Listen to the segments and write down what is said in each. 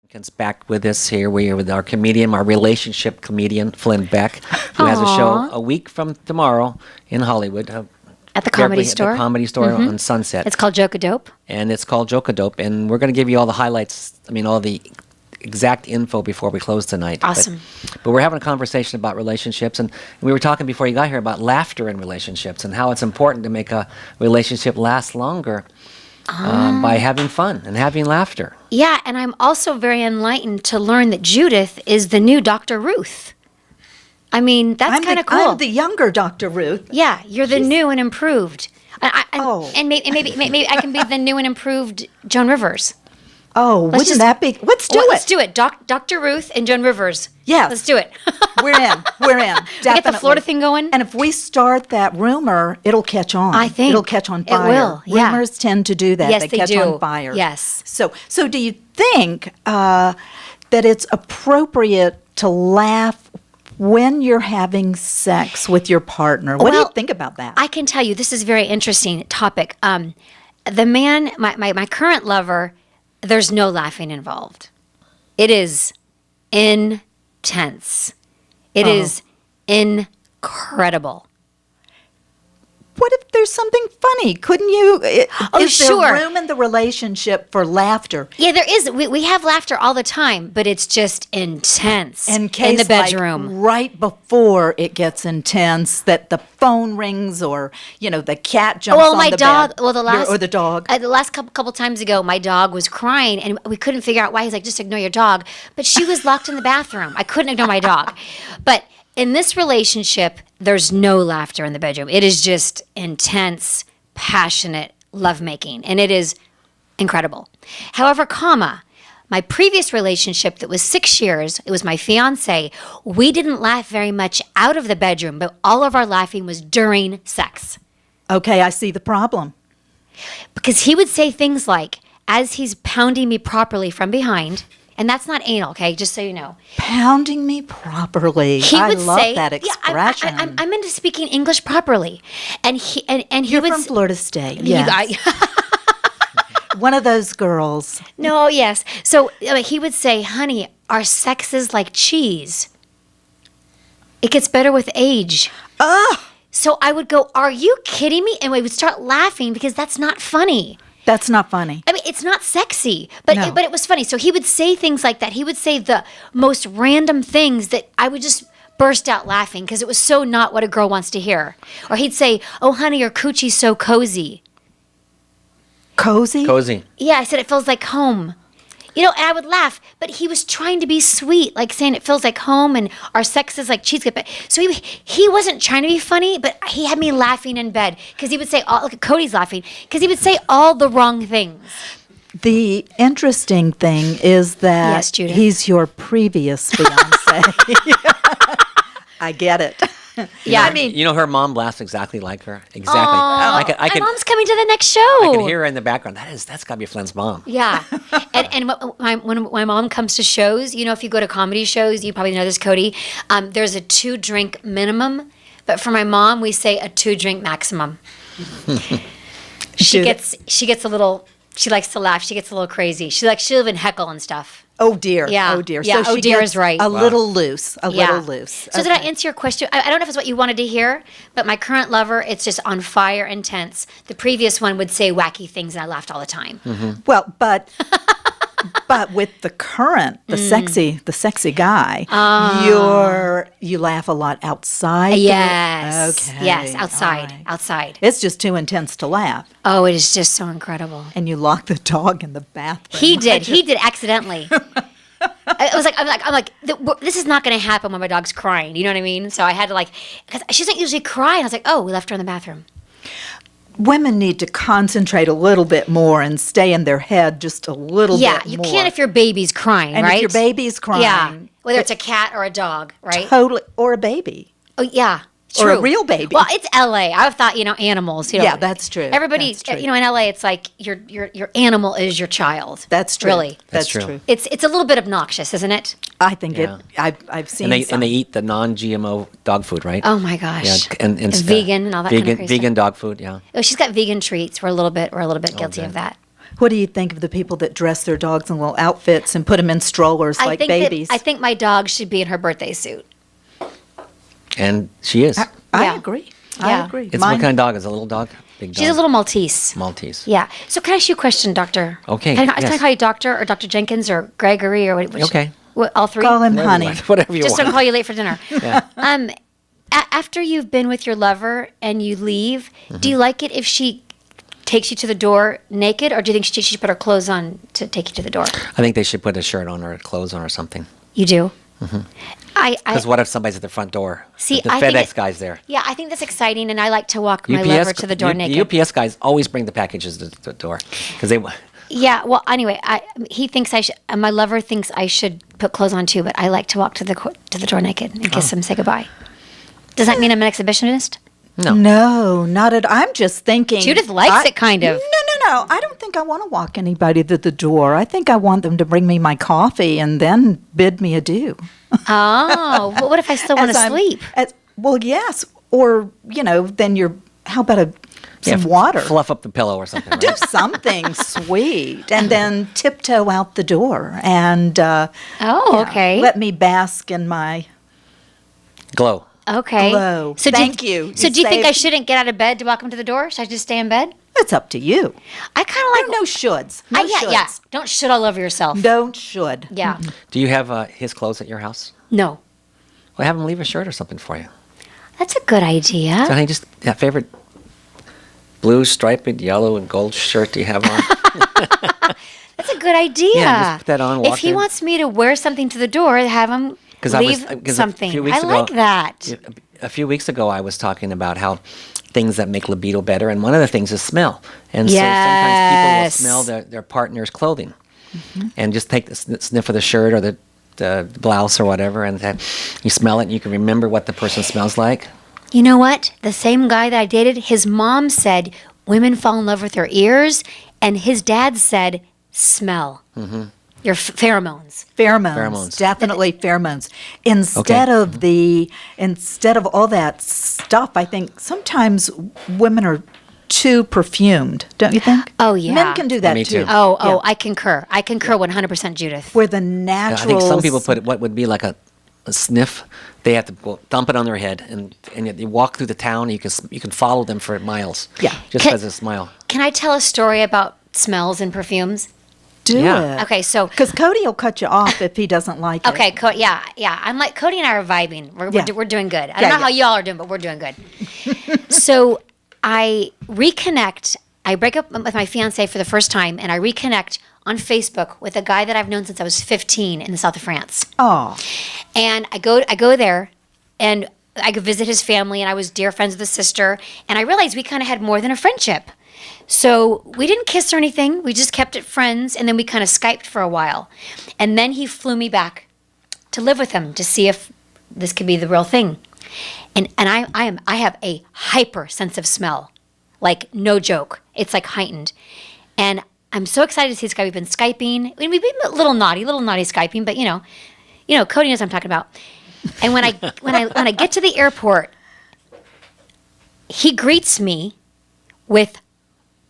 Jenkins back with us here. We are with our comedian, our relationship comedian, Flynn Beck, who has a show a week from tomorrow in Hollywood. At the Comedy Store. At the Comedy Store on Sunset. It's called Joke-A-Dope. And it's called Joke-A-Dope. And we're going to give you all the highlights, all the exact info before we close tonight. Awesome. But we're having a conversation about relationships. And we were talking before you got here about laughter in relationships and how it's important to make a relationship last longer by having fun and having laughter. Yeah, and I'm also very enlightened to learn that Judith is the new Dr. Ruth. That's kind of cool. I'm the younger Dr. Ruth. Yeah, you're the new and improved. And maybe I can be the new and improved Joan Rivers. Oh, wouldn't that be? Let's do it. Let's do it. Dr. Ruth and Joan Rivers. Yes. Let's do it. We're in. Definitely. Get the Florida thing going. And if we start that rumor, it'll catch on. I think. It'll catch on fire. It will, yeah. Rumors tend to do that. Yes, they they catch do. on fire. Yes. So do you think that it's appropriate to laugh when you're having sex with your partner? What do you think about that? I can tell you, this is a very interesting topic. The man, my current lover, there's no laughing involved. It is intense. It is incredible. What if there's something funny? Couldn't you? Is sure. there room in the relationship for laughter? Yeah, there is. We have laughter all the time, but it's just intense In case, the bedroom. like, right before it gets intense, that the phone rings or the cat jumps on my the dog. bed. Well, the dog. The last couple times ago, my dog was crying, and we couldn't figure out why. He's like, "Just ignore your dog," but she was locked in the bathroom. I couldn't ignore my dog, but. In this relationship, there's no laughter in the bedroom. It is just intense, passionate lovemaking, and it is incredible. However, my previous relationship that was 6 years, it was my fiance, we didn't laugh very much out of the bedroom, but all of our laughing was during sex. Okay, I see the problem. Because he would say things like, as he's pounding me properly from behind, and that's not anal, okay? Just so you know. Pounding me properly. I love that expression. Yeah, I'm into speaking English properly, and he You're would from Florida State. Yes. One of those girls. No, yes. So he would say, "Honey, our sex is like cheese. It gets better with age." So I would go, "Are you kidding me?" And we would start laughing because that's not funny. That's not funny. It's not sexy, but No. but it was funny. So he would say things like that. He would say the most random things that I would just burst out laughing because it was so not what a girl wants to hear. Or he'd say, "Oh, honey, your coochie's so cozy." Cozy? Cozy. Yeah, I said it feels like home. And I would laugh, but he was trying to be sweet, like saying it feels like home and our sex is like cheesecake. So he wasn't trying to be funny, but he had me laughing in bed because he would say, look at Cody's laughing, because he would say all the wrong things. The interesting thing is that Yes, Judith. he's your previous fiance. I get it. Yeah. Her mom laughs exactly like her. Exactly. My mom's coming to the next show. I can hear her in the background. That's got to be Flynn's mom. Yeah. And when my mom comes to shows, if you go to comedy shows, you probably know this, Cody, there's a 2-drink minimum. But for my mom, we say a 2-drink maximum. She gets a little, she likes to laugh. She gets a little crazy. She'll even heckle and stuff. Oh dear. Yeah. Oh dear. Yeah. So she dear gets is right. A little loose. Little loose. So did I answer your question? I don't know if it's what you wanted to hear, but my current lover, it's just on fire, intense. The previous one would say wacky things, and I laughed all the time. Mm-hmm. Well, but with the current, the sexy guy, you laugh a lot outside. Yes. Okay. Yes. Outside. All right. Outside. It's just too intense to laugh. Oh, it is just so incredible. And you lock the dog in the bathroom. He did accidentally. I'm like, this is not going to happen when my dog's crying. You know what I mean? So I had to because she doesn't usually cry. And I was like, oh, we left her in the bathroom. Women need to concentrate a little bit more and stay in their head just a little bit more. Yeah, you can't if your baby's crying, and right? if your baby's crying. Yeah, whether it's a cat or a dog, right? Totally. Or a baby. Oh, yeah. Or True. a real baby. Well, it's LA. I thought, animals. Yeah, that's true. Everybody, That's true. in LA, it's like your animal is your child. That's true. Really. That's true. true. It's a little bit obnoxious, isn't it? I think Yeah. I've seen And they eat the non-GMO dog food, right? Oh my gosh. Yeah, and vegan and all that kind of crazy vegan dog food. Yeah. Oh, she's got vegan treats. We're a little bit guilty good. of that. What do you think of the people that dress their dogs in little outfits and put them in strollers like babies? I think my dog should be in her birthday suit. And she is. I Yeah. agree. Yeah. I agree. What kind of dog? Is it a little dog? Big dog? She's a little Maltese. Maltese. Yeah. So can I ask you a question, Doctor? Okay, Can I yes. call you Doctor or Dr. Jenkins or Gregory or what? Okay. What, all three? Call him Whatever honey. you want. Whatever you Just want. don't call you late for dinner. Yeah. After you've been with your lover and you leave, Mm-hmm. do you like it if she takes you to the door naked, or do you think she should put her clothes on to take you to the door? I think they should put a shirt on or clothes on or something. You do. Because what if somebody's at the front door? See, the I think FedEx it- guy's there. Yeah, I think that's exciting, and I like to walk my lover to the door naked. The UPS guys always bring the packages to the door because they. Yeah. Well, anyway, he thinks I should. My lover thinks I should put clothes on too, but I like to walk to the door naked and kiss him, say goodbye. Does that mean I'm an exhibitionist? No, not at. I'm just thinking. Judith likes it, kind of. No. I don't think I want to walk anybody to the door. I think I want them to bring me my coffee and then bid me adieu. Oh, well, what if I still want to As I'm- sleep? Well, yes, or then how about some water? Fluff up the pillow or something. Right? Do something sweet, and then tiptoe out the door, and Okay. let me bask in my. Glow. Okay. Glow. So Thank you. So You do you think I saved- shouldn't get out of bed to welcome to the door? Should I just stay in bed? It's up to you. I kind of like No shoulds. No shoulds. yeah. Don't shit all over yourself. Don't should. Yeah. Do you have his clothes at your house? No. Well, have him leave a shirt or something for you. That's a good idea. So I think just that favorite blue, striped, yellow, and gold shirt you have on. That's a good idea. Yeah, just put that on, If walk he in. wants me to wear something to the door, have him leave something. I like that. A few weeks ago, I was talking about how things that make libido better, and one of the things is smell. And so sometimes people will Yes. smell their partner's clothing, and just take the sniff of the shirt or the blouse or whatever, and then you smell it, and you can remember what the person smells like. You know what? The same guy that I dated, his mom said women fall in love with their ears, and his dad said smell. Your pheromones. Pheromones. Definitely pheromones. Instead of all that stuff, I think sometimes women are too perfumed, don't you think? Oh, yeah. Men can do that Me too. too. Oh, Yeah. I concur. I concur 100%, Judith. Where the I natural. think some people put what would be like a sniff. They have to dump it on their head, and you walk through the town. You can follow them for miles. Yeah. just Can- as a smile. Can I tell a story about smells and perfumes? Do Yeah. it. Okay, so Because Cody will cut you off if he doesn't like it. okay, yeah. I'm like Cody and I are vibing. We're doing good. I don't Yeah, know how yeah. y'all are doing, but we're doing good. So I reconnect. I break up with my fiance for the first time, and I reconnect on Facebook with a guy that I've known since I was 15 in the south of France. Oh, And I go there, and I could visit his family, and I was dear friends with his sister, and I realized we kind of had more than a friendship. So we didn't kiss or anything. We just kept it friends, and then we kind of Skyped for a while. And then he flew me back to live with him to see if this could be the real thing. And I have a hyper sense of smell, like no joke. It's like heightened. And I'm so excited to see this guy. We've been Skyping. I mean, we've been a little naughty Skyping, but you know, Cody knows what I'm talking about. And when I get to the airport, he greets me with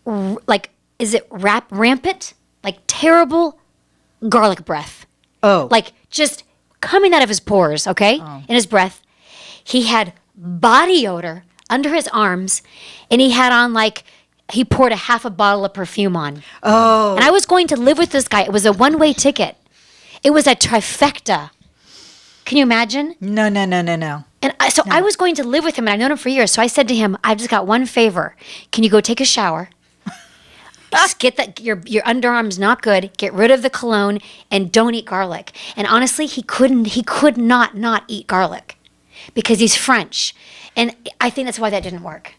like, is it rampant? Like terrible garlic breath. oh, Like just coming out of his pores, okay? In his breath. He had body odor under his arms, and he had on he poured a half a bottle of perfume on. oh. And I was going to live with this guy. It was a one-way ticket. It was a trifecta. Can you imagine? No. And I was going to live with him, and I've known him for years. So I said to him, I've just got one favor. Can you go take a shower? Just get your underarms not good. Get rid of the cologne, and don't eat garlic. And honestly, he could not eat garlic because he's French. And I think that's why that didn't work.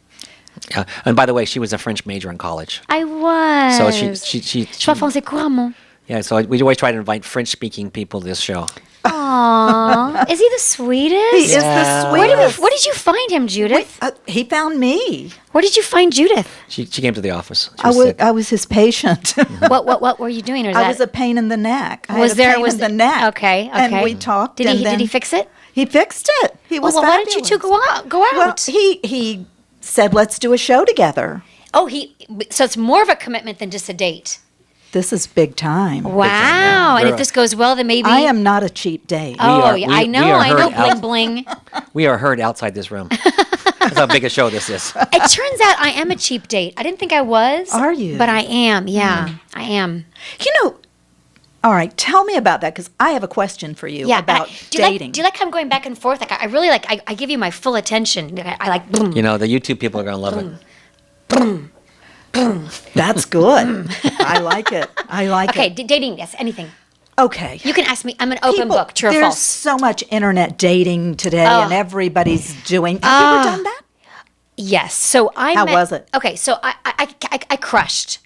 Yeah. And by the way, she was a French major in college. I was. So she Je parle français couramment. yeah. So we always try to invite French-speaking people to this show. Aww. Is he the sweetest? He is the Yeah. sweetest. Where did you find him, Judith? He found me. Where did you find Judith? She came to the office. She I was was sick. I was his patient. What were you doing? Or I was a pain in the neck. I Was had a there- pain was in the it- neck? okay, And okay. we talked. Did and he then fix it? He fixed it. He was well, why didn't you two fabulous. go out? Well, he said, "Let's do a show together." So it's more of a commitment than just a date. This is big time. Wow. And We're- if this goes well, then maybe. I am not a cheap date. Oh, are- yeah, we- I we know. are I know. heard out- Bling bling. We are heard outside this room. That's how big a show this is. It turns out I am a cheap date. I didn't think I was. Are you? But I am. Yeah, I am. You know, all right, tell me about that because I have a question for you Yeah. about do you dating. do you like how I'm going back and forth? Like I really like. I give you my full attention. I like. Boom. You know, the YouTube people are going to love it. That's good. I like it. I like Okay, it. dating. Yes, anything. Okay. You can ask me. I'm an open People- book. True or there's false? so much internet dating today, Oh. and everybody's doing. Have you ever done that? Yes. So I. How met- was it? Okay. So I crushed.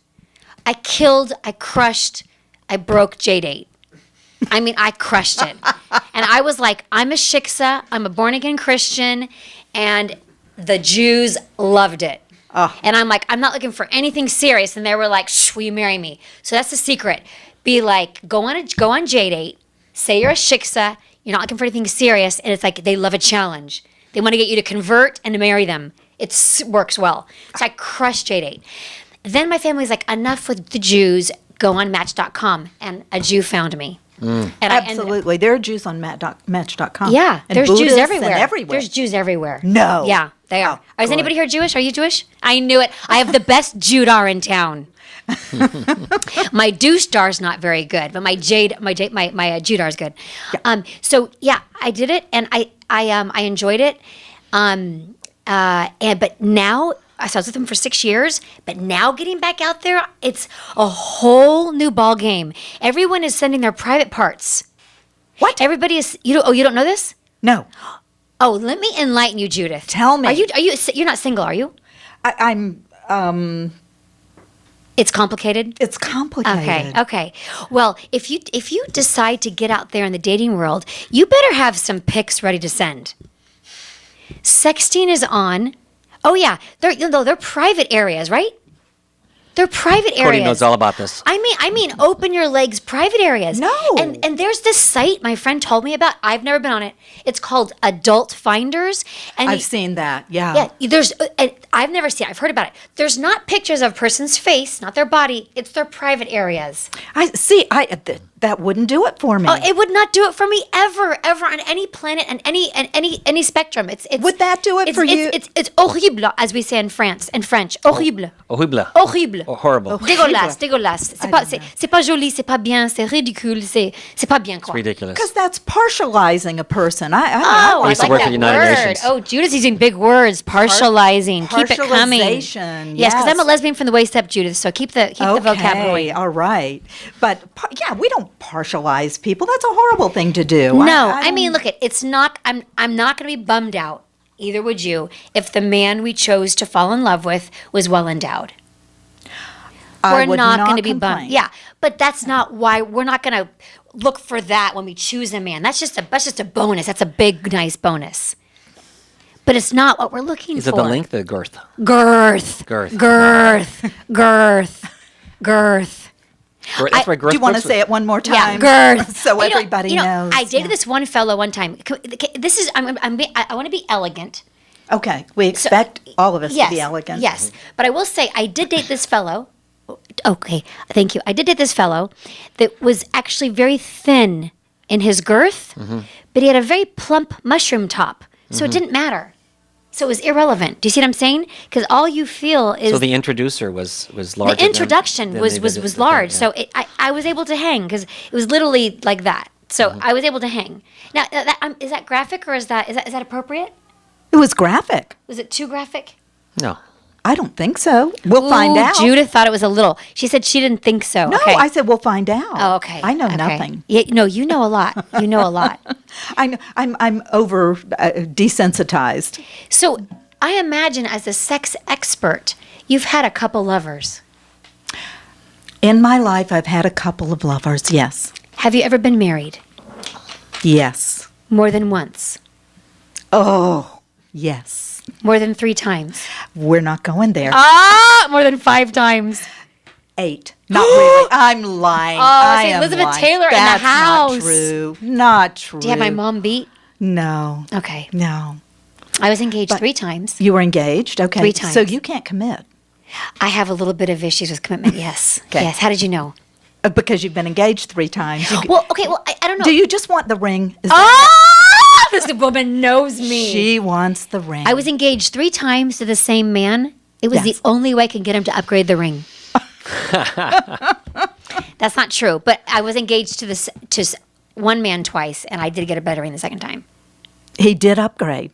I killed. I crushed. I broke J-Date. I mean, I crushed it. And I was like, I'm a shiksa. I'm a born again Christian, and the Jews loved it. Oh. And I'm like, I'm not looking for anything serious. And they were like, shh, will you marry me? So that's the secret. Be like, go on J-Date. Say you're a shiksa. You're not looking for anything serious. And it's like they love a challenge. They want to get you to convert and to marry them. It works well. So I crushed J-Date. Then my family's like, enough with the Jews. Go on Match.com. And a Jew found me. And Absolutely. There are Jews on Match.com. Yeah, And there's Buddhists Jews everywhere. And everywhere. There's Jews everywhere. No. Yeah, they are. Oh, Is good. anybody here Jewish? Are you Jewish? I knew it. I have the best Judar in town. My douche dar's not very good, but my Judar is good. So yeah, I did it, and I enjoyed it. But now I was with him for 6 years, but now getting back out there, it's a whole new ball game. Everyone is sending their private parts. What? Everybody is. You don't know this? No. Oh, let me enlighten you, Judith. Tell me. You're not single, are you? I'm. It's complicated. It's complicated. Okay. Well, if you decide to get out there in the dating world, you better have some pics ready to send. Sexting is on. Oh yeah, they're private areas, right? They're private areas. Cody knows all about this. I mean, open your legs, private areas. No. And there's this site my friend told me about. I've never been on it. It's called Adult Finders. And I've seen that. Yeah. yeah, there's. I've never seen it. I've heard about it. There's not pictures of a person's face, not their body. It's their private areas. I see. That wouldn't do it for me. Oh, it would not do it for me ever on any planet and any spectrum. It's Would that do it for you? It's horrible, as we say in French. Horrible. Horrible. Horrible. Oh, horrible. Dégueulasse. C'est pas joli, c'est pas bien, c'est ridicule, c'est pas bien quoi. Ridiculous. Because that's partializing a person. Oh, I used to work that for the United word. Nations. Oh, Judith's using big words. Partializing. Keep it coming. Partialization, Yes, because I'm a yes. lesbian from the waist up, Judith. So keep the vocabulary. All right. But yeah, we don't partialize people. That's a horrible thing to do. No, I don't- mean, look, it's not. I'm not going to be bummed out. Either would you, if the man we chose to fall in love with was well endowed. I We're would not not going to be complain. bummed. Yeah, but that's not why we're not going to look for that when we choose a man. That's just a bonus. That's a big, nice bonus. But it's not what we're looking Is for. it the length or the girth? Girth. Girth. Girth. Girth. Girth. That's why girth Do you want to works say it one more Yeah, time? girth. So You know- everybody you know, knows. I dated Yeah. this one fellow one time. This is I want to be elegant. Okay. We expect all of us to be elegant. Yes, but I will say I did date this fellow. Okay, thank you. I did date this fellow that was actually very thin in his girth, but he had a very plump mushroom top, so it didn't matter. So it was irrelevant. Do you see what I'm saying? Because all you feel is So the introducer was larger. the introduction than was the was visit- large. yeah. So I was able to hang because it was literally like that. So I was able to hang. Now, is that graphic or is that appropriate? It was graphic. Was it too graphic? No. I don't think so. We'll find Ooh, out. Judith thought it was a little. She said she didn't think so. No, okay. I said we'll find out. Oh, okay. I know Okay. nothing. Yeah, no, you know a lot. You know a lot. I know, I'm over desensitized. So I imagine as a sex expert, you've had a couple lovers. In my life, I've had a couple of lovers. Yes. Have you ever been married? Yes. More than once? Oh, yes. More than 3 times? We're not going there. More than 5 times. 8. Not really. I'm lying. I see, am Elizabeth lying. Taylor in the That's house. Not true. Not true. Do you have my mom beat? No. Okay. No. I was engaged 3 times. You were engaged? Okay. 3 times. So you can't commit. I have a little bit of issues with commitment, yes. Okay. Yes. How did you know? Because you've been engaged 3 times. Well, okay, well, I don't know. Do you just want the ring? This woman knows me. She wants the ring. I was engaged 3 times to the same man. It was the only way I could get him to upgrade the ring. That's not true, but I was engaged to one man twice, and I did get a better ring the second time. He did upgrade.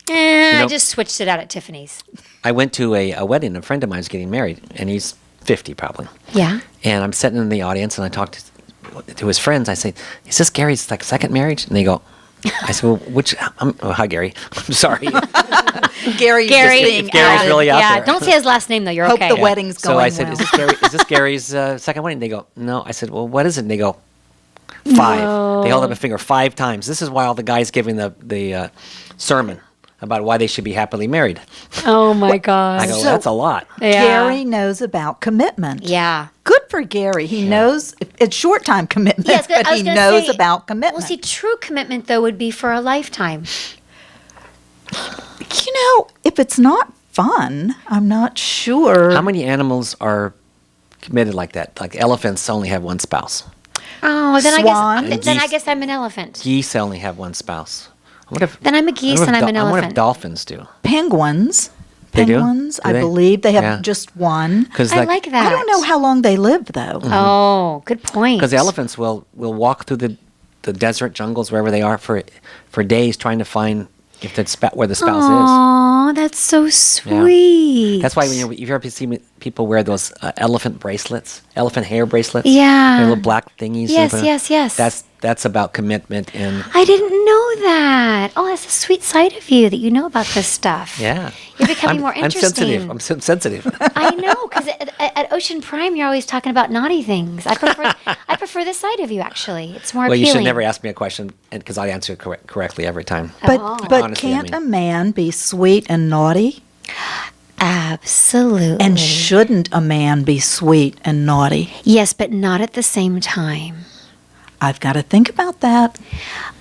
I just switched it out at Tiffany's. I went to a wedding. A friend of mine's getting married, and he's 50 probably. Yeah. And I'm sitting in the audience, and I talked to his friends. I say, "Is this Gary's like second marriage?" And they go, "I said, well, which? Hi, Gary. I'm sorry." Gary, if Gary's really out yeah, there. don't say his last name though. You're Hope okay. the wedding's going So I said, well. "Is this Gary's second wedding?" They go, "No." I said, "Well, what is it?" And they go, 5. They hold up a finger 5 times. This is why all the guys giving the sermon about why they should be happily married. Oh my God. I go, that's a lot. Yeah. Gary knows about commitment. Yeah. Good for Gary. He knows it's short time commitment, Yes, but I was he gonna knows say, about commitment. Well, see, true commitment though would be for a lifetime. If it's not fun, I'm not sure. How many animals are committed like that? Like elephants only have one spouse. Oh, then Swan. I guess I'm an elephant. Geese only have one spouse. I wonder if, Then I'm a geese I wonder and if I'm an I wonder if elephant. dolphins do. Penguins. They do? Penguins, Do I they? believe they have Yeah. just one. Because I like that. I don't know how long they live, though. Oh, good point. Because the elephants will walk through the desert jungles wherever they are for days trying to find if where the spouse is. Oh, that's so sweet. That's why when you've ever seen people wear those elephant bracelets, elephant hair bracelets. Yeah. They're little black thingies. Yes, you put- yes. That's about commitment and I didn't know that. Oh, that's a sweet side of you that you know about this stuff. yeah. You're becoming more interesting. I'm sensitive. I know, because at Ocean Prime, you're always talking about naughty things. I prefer this side of you, actually. It's more Well, appealing. you should never ask me a question because I answer it correctly every time. But Honestly, can't I a mean. man be sweet and naughty? Absolutely. And shouldn't a man be sweet and naughty? Yes, but not at the same time. I've got to think about that.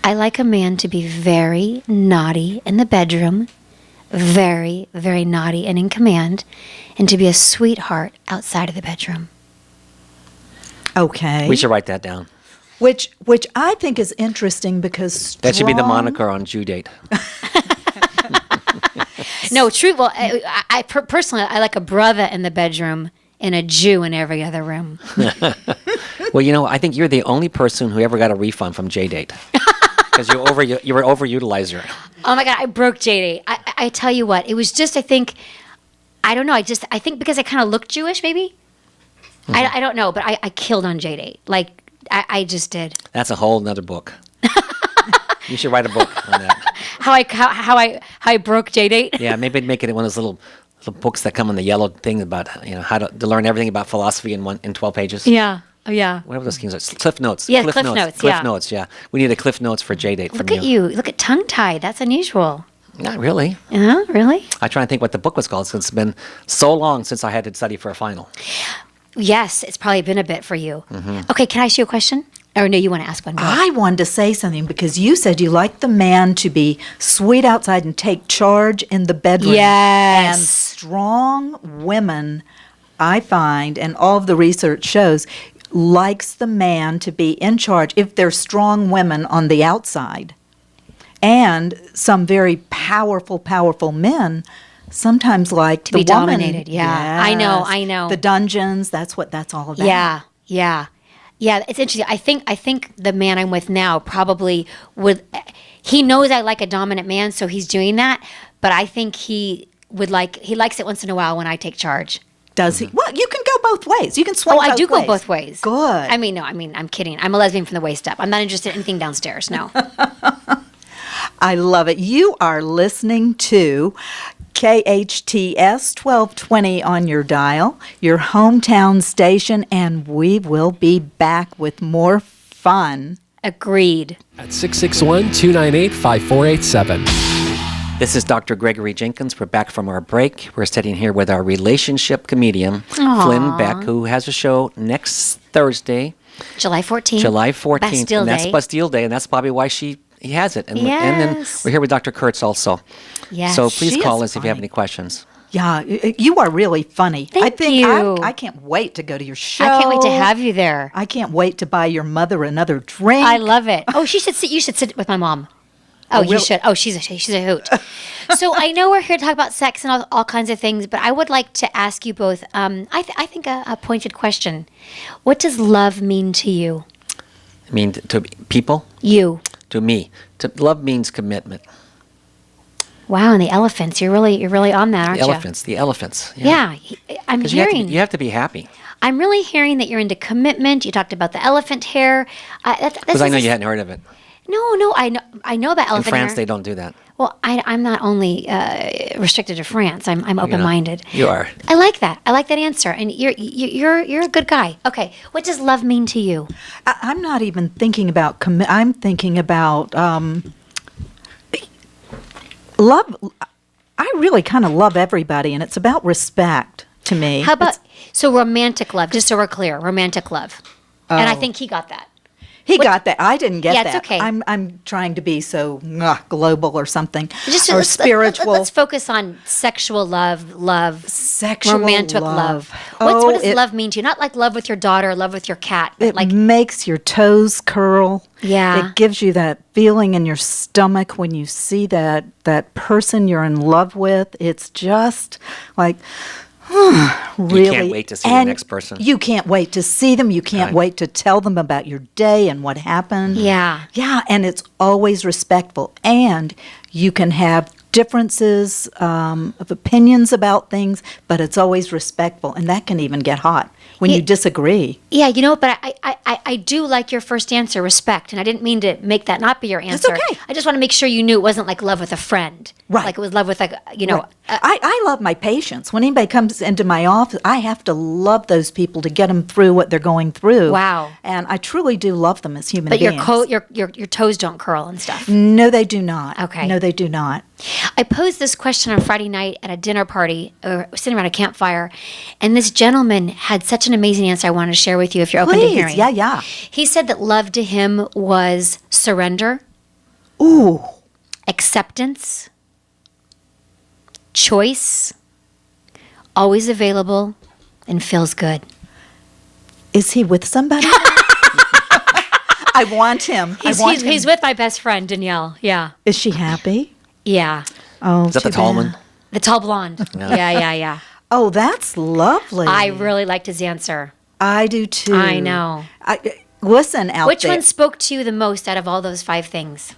I like a man to be very naughty in the bedroom, very, very naughty and in command, and to be a sweetheart outside of the bedroom. Okay. We should write that down. Which I think is interesting because That should be the strong- moniker on Jew Date. No, true. Well, I personally, I like a brother in the bedroom and a Jew in every other room. Well, I think you're the only person who ever got a refund from J Date because you were overutilizer. Oh my God, I broke JD. I tell you what, it was just, I don't know. I think because I kind of looked Jewish, maybe. I don't know, but I killed on JD. Like, I just did. That's a whole nother book. You should write a book on that. How I broke JD. Yeah, maybe make it one of those little books that come on the yellow thing about how to learn everything about philosophy in 12 pages. Yeah. Oh yeah. Whatever those things are. Cliff Notes. Yeah, Cliff Notes, Cliff yeah. Notes, yeah. We need a Cliff Notes for J Date from Look at you. Look at tongue tied. That's unusual. Not really. Really? I try to think what the book was called since it's been so long since I had to study for a final. Yes, it's probably been a bit for you. Mm-hmm. Okay, can I ask you a question? Or no, you want to ask one more? I wanted to say something because you said you like the man to be sweet outside and take charge in the bedroom. Yes. And strong women, I find, and all of the research shows, likes the man to be in charge if they're strong women on the outside. And some very powerful men sometimes like To the be woman. dominated, yeah. I know. The dungeons, that's what that's all about. Yeah. It's interesting. I think the man I'm with now probably would. He knows I like a dominant man, so he's doing that. But I think he likes it once in a while when I take charge. Does he? Well, you can go both ways. You can swing Oh, I both do ways. go both ways. Good. I'm kidding. I'm a lesbian from the waist up. I'm not interested in anything downstairs. No. I love it. You are listening to KHTS 1220 on your dial, your hometown station, and we will be back with more fun. Agreed. At 661-298-5487. This is Dr. Gregory Jenkins. We're back from our break. We're sitting here with our relationship comedian, Flynn Beck, who has a show next Thursday, July 14th. July 14th. Bastille and that's Day. Bastille Day, and that's probably why he has it. And then Yes. we're here with Dr. Kurtz also. Yes. So please She call is us if you have funny. any questions. Yeah, you are really funny. I Thank think you. I can't wait to go to your show. I can't wait to have you there. I can't wait to buy your mother another drink. I love it. Oh, you should sit with my mom. Oh, you really? should. Oh, she's a hoot. So I know we're here to talk about sex and all kinds of things, but I would like to ask you both, I think a pointed question. What does love mean to you? I mean, to people, You. to me, love means commitment. Wow, and the elephants. You're really on that, aren't The elephants. Yeah, I'm 'Cause hearing. you have to be happy. I'm really hearing that you're into commitment. You talked about the elephant hair. Because I know you hadn't heard of it. No, I know about In elephant France, hair. they don't do that. Well, I'm not only restricted to France. I'm open-minded. You are. I like that. I like that answer. And you're a good guy. Okay, what does love mean to you? I'm not even thinking about I'm thinking about love. I really kind of love everybody, and it's about respect to me. How about romantic love? Just so we're clear, romantic love. And I think he got that. He got that. I didn't get Yeah, that. it's okay. I'm trying to be so global or something, Just or spiritual. Let's focus on sexual love, Sexual romantic love. What does it- love mean to you? Not like love with your daughter, love with your cat. It Like makes your toes curl. Yeah. It gives you that feeling in your stomach when you see that person you're in love with. It's just like really. You can't wait to see the And next person. You can't wait to see them. You can't Right. wait to tell them about your day and what happened. Yeah. Yeah, and it's always respectful. And you can have differences of opinions about things, but it's always respectful. And that can even get hot when you disagree. Yeah, but I do like your first answer, respect. And I didn't mean to make that not be your answer. okay. I just want to make sure you knew it wasn't like love with a friend. Right. Like it was love with Right. I love my patients. When anybody comes into my office, I have to love those people to get them through what they're going through. Wow. And I truly do love them as human but beings. your toes don't curl and stuff. No, they do not. Okay. No, they do not. I posed this question on Friday night at a dinner party, or sitting around a campfire, and this gentleman had such an amazing answer I wanted to share with you if you're open to Please, hearing. yeah. He said that love to him was surrender, Ooh, acceptance, choice, always available, and feels good. is he with somebody? I want him. He's with my best friend, Danielle. Yeah. Is she happy? Yeah. Oh, Is that the too tall bad. one? The tall blonde. Yeah. Oh, that's lovely. I really liked his answer. I do too. I know. Listen out Which there. one spoke to you the most out of all those 5 things?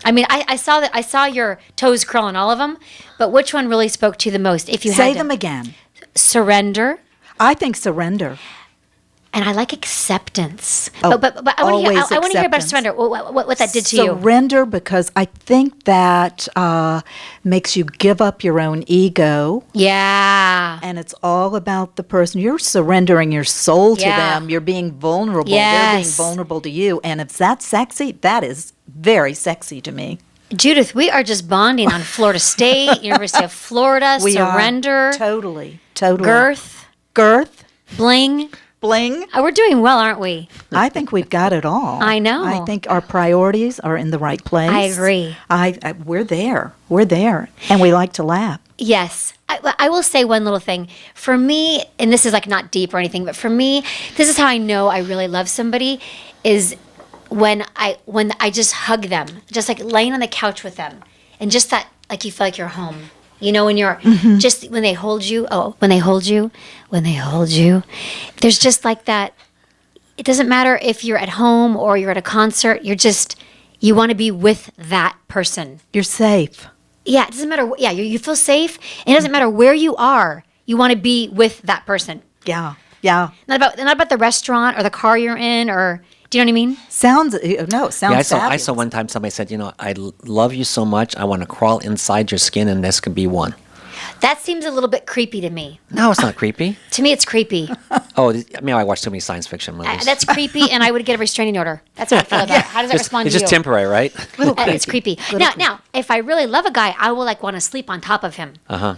I mean, I saw your toes curl on all of them, but which one really spoke to you the most? If you Say had to them again. surrender, I think surrender. and I like acceptance. Oh, but I want to hear. always I want to hear about acceptance. surrender. What that did to you? Surrender, because I think that makes you give up your own ego, Yeah. and it's all about the person. You're surrendering your soul to Yeah. them. You're being vulnerable. They're being Yes. vulnerable to you. And if that's sexy, that is very sexy to me. Judith, we are just bonding on Florida State, University of Florida, We surrender, are totally. girth, Girth, bling. bling. Oh, we're doing well, aren't we? I think we've got it all. I know. I think our priorities are in the right place. I agree. We're there. We're there. And we like to laugh. Yes. I will say one little thing. For me, and this is like not deep or anything, but for me, this is how I know I really love somebody is when I just hug them, just like laying on the couch with them, and just that, like you feel like you're home. You know, when you're just, when they hold you, there's just like that. It doesn't matter if you're at home or you're at a concert, you want to be with that person. You're safe. Yeah, it doesn't matter. Yeah, you feel safe. And it doesn't matter where you are. You want to be with that person. Yeah. Yeah. Not about the restaurant or the car you're in, or do you know what I mean? Sounds fabulous. I saw one time somebody said, I love you so much, I want to crawl inside your skin, and this could be one. That seems a little bit creepy to me. No, it's not creepy. To me, it's creepy. I watch too many science fiction movies. That's creepy, and I would get a restraining order. That's what I feel about it. How does that respond It's to just you? temporary, right? It's creepy. Now, if I really love a guy, I will want to sleep on top of him. Uh-huh.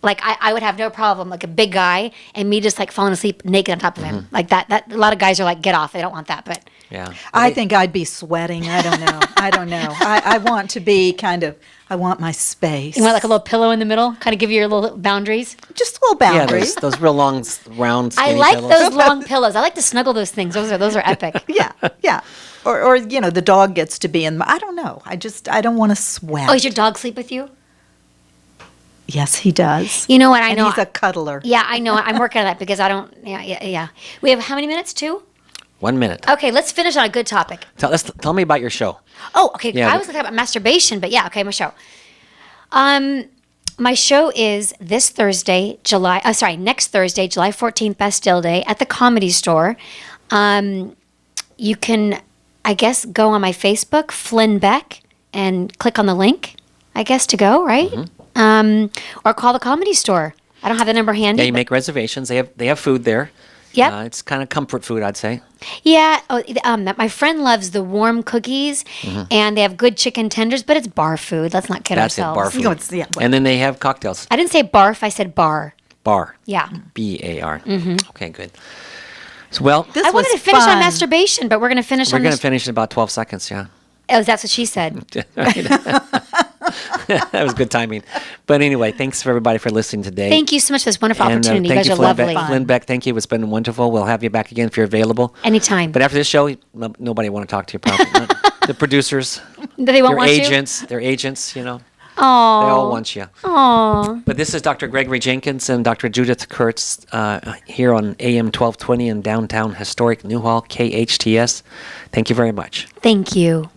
Like I would have no problem, like a big guy and me just like falling asleep naked on top of him. Like that a lot of guys are like, get off, they don't want that. But Yeah. I think I'd be sweating. I don't know. I want to be I want my space. you want like a little pillow in the middle, kind of give you your little boundaries. Just little Yeah, boundaries. those real long, round, I skinny like pillows. those long pillows. I like to snuggle those things. Those are epic. Yeah. Or the dog gets to be in I don't know. I don't want to sweat. Oh, does your dog sleep with you? Yes, he does. You know what? I And know. he's a cuddler. Yeah, I know. I'm working on that because I don't. Yeah. We have how many minutes? 2? 1 minute. Okay, let's finish on a good topic. Tell me about your show. Oh, okay. Yeah, I was talking about masturbation, but yeah, okay, my show. My show is next Thursday, July 14th, Bastille Day at the Comedy Store. You can, I guess, go on my Facebook, Flynn Beck, and click on the link, I guess, to go, right? Or call the Comedy Store. I don't have the number handy. Yeah, you but- make reservations. They have food there. Yep. It's kind of comfort food, I'd say. Yeah. My friend loves the warm cookies, and they have good chicken tenders, but it's bar food. Let's not kid That's it, ourselves. bar food. No, it's- yeah, And then they have cocktails. I didn't say barf. I said bar. Bar. Yeah. B-A-R. Okay, good. So, well, This I wanted was to finish on fun. masturbation, but we're going to finish we're on going to this. finish in about 12 seconds, yeah. Oh, that's what she said. That was good timing. But anyway, thanks for everybody for listening today. Thank you so much for this wonderful And, opportunity. You thank guys are Flynn lovely. Beck. Flynn Beck, thank you. It's been wonderful. We'll have you back again if you're available. Anytime. But after this show, nobody want to talk to you probably. The producers, They won't your want agents, their agents, you. they all want you. Aww. But this is Dr. Gregory Jenkins and Dr. Judith Curts here on AM 1220 in downtown historic Newhall, KHTS. Thank you very much. Thank you.